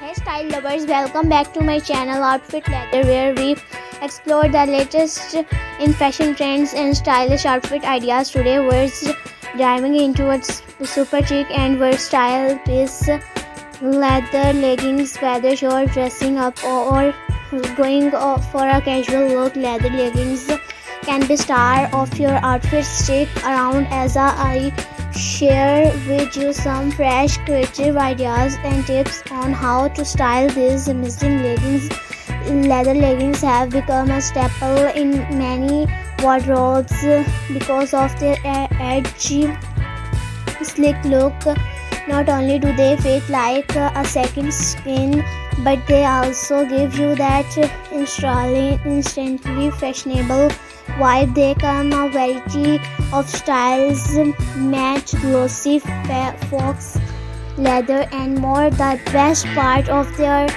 Hey style lovers, welcome back to my channel Outfit Leather, where we explore the latest in fashion trends and stylish outfit ideas. Today we're diving into a super chic and versatile piece, leather leggings. Whether you're dressing up or going for a casual look, leather leggings can be star of your outfit. Stick around as I share with you some fresh creative ideas and tips on how to style these amazing leggings. Leather leggings have become a staple in many wardrobes because of their edgy, sleek look. Not only do they fit like a second skin, but they also give you that instantly fashionable vibe. They come a variety of styles, match, glossy, fox leather and more. The best part of their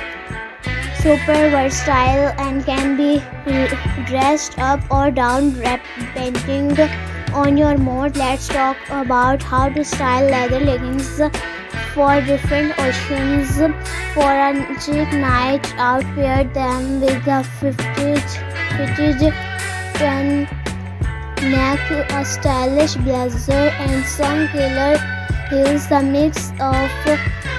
super versatile and can be dressed up or down depending on your mood. Let's talk about how to style leather leggings for different occasions. For a chic night out, pair them with a fitted neck, a stylish blazer and some killer heels. The mix of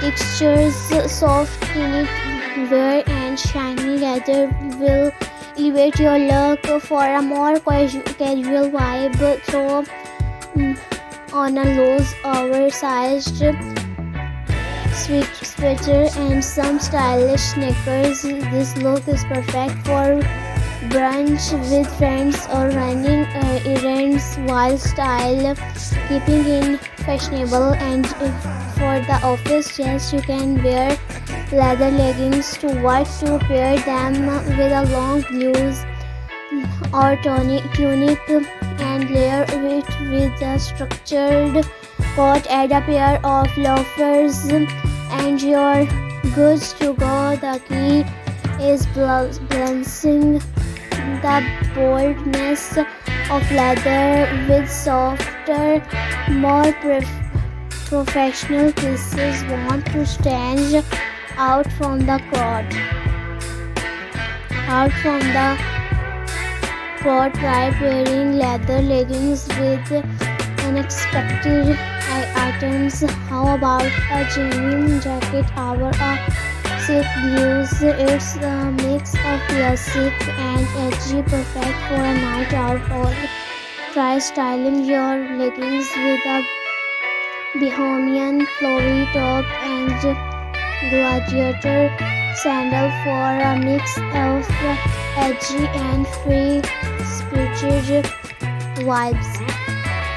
textures, soft knitwear and shiny leather will elevate your look. For a more casual vibe, throw on a loose oversized sweater and some stylish sneakers. This look is perfect for brunch with friends or running errands while style keeping in fashionable. And for the office, yes, you can wear leather leggings to work, to pair them with a long blouse or tunic and layer it with a structured coat. Add a pair of loafers and you're good to go. The key is balancing the boldness of leather with softer, more professional pieces. Want to stand out from the crowd. Try pairing leather leggings with unexpected items. How about a genuine jacket or a silk blues? It's a mix of classic and edgy, perfect for a night out. Or try styling your leggings with a bohemian flowy top and gladiator sandal for a mix of edgy and free-spirited vibes.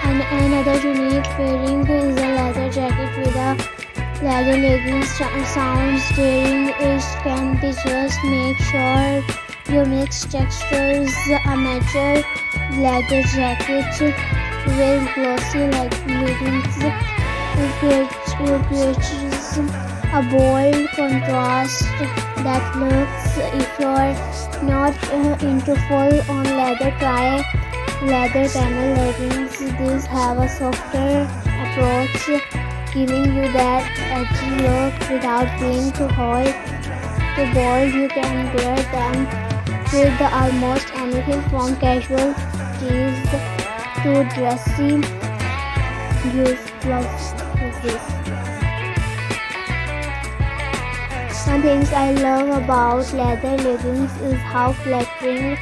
And another unique pairing is a leather jacket with a leather leggings. Sounds daring, it can be. Just make sure you mix textures. A mature leather jacket with glossy leggings creates a bold contrast that looks. If you're not into full-on leather, try leather panel leggings. These have a softer approach, giving you that edgy look without being too hot, too bold. You can wear them with almost anything from casual tees to dressy blouses. One thing I love about leather leggings is how flattering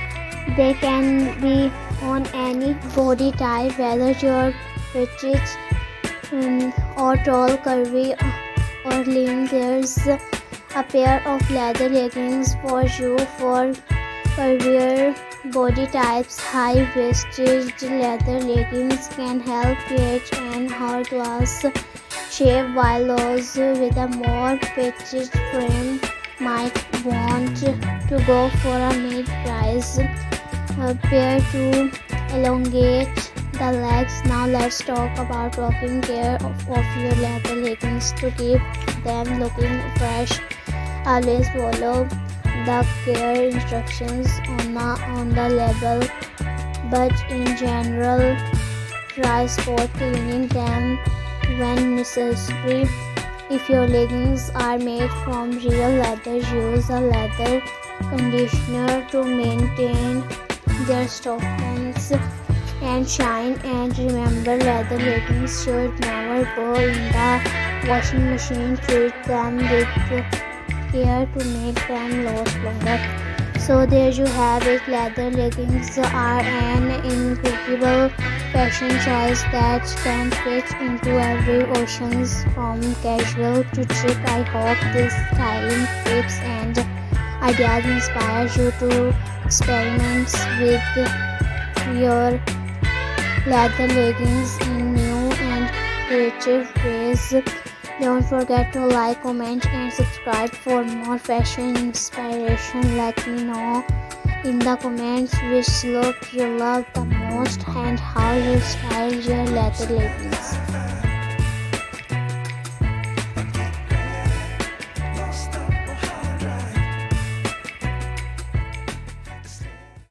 they can be on any body type, whether you're petite or tall, curvy or lean. There's a pair of leather leggings for you. For curvier body types, high-waisted leather leggings can help create an hourglass shape, while those with a more petite frame might want to go for a mid-rise pair to elongate the legs. Now let's talk about taking care of your leather leggings to keep them looking fresh. Always follow the care instructions on the label, but in general, try spot cleaning them when necessary. If your leggings are made from real leather, use a leather conditioner to maintain their softness and shine. And remember, leather leggings should never go in the washing machine. Treat them with care to make them last longer. So there you have it. Leather leggings are an incredible fashion choice that can fit into every occasion, from casual to chic. I hope these styling tips and ideas inspire you to experiment with your leather leggings in new and creative ways. Don't forget to like, comment, and subscribe for more fashion inspiration. Let me know in the comments which look you love the most and how you style your leather leggings.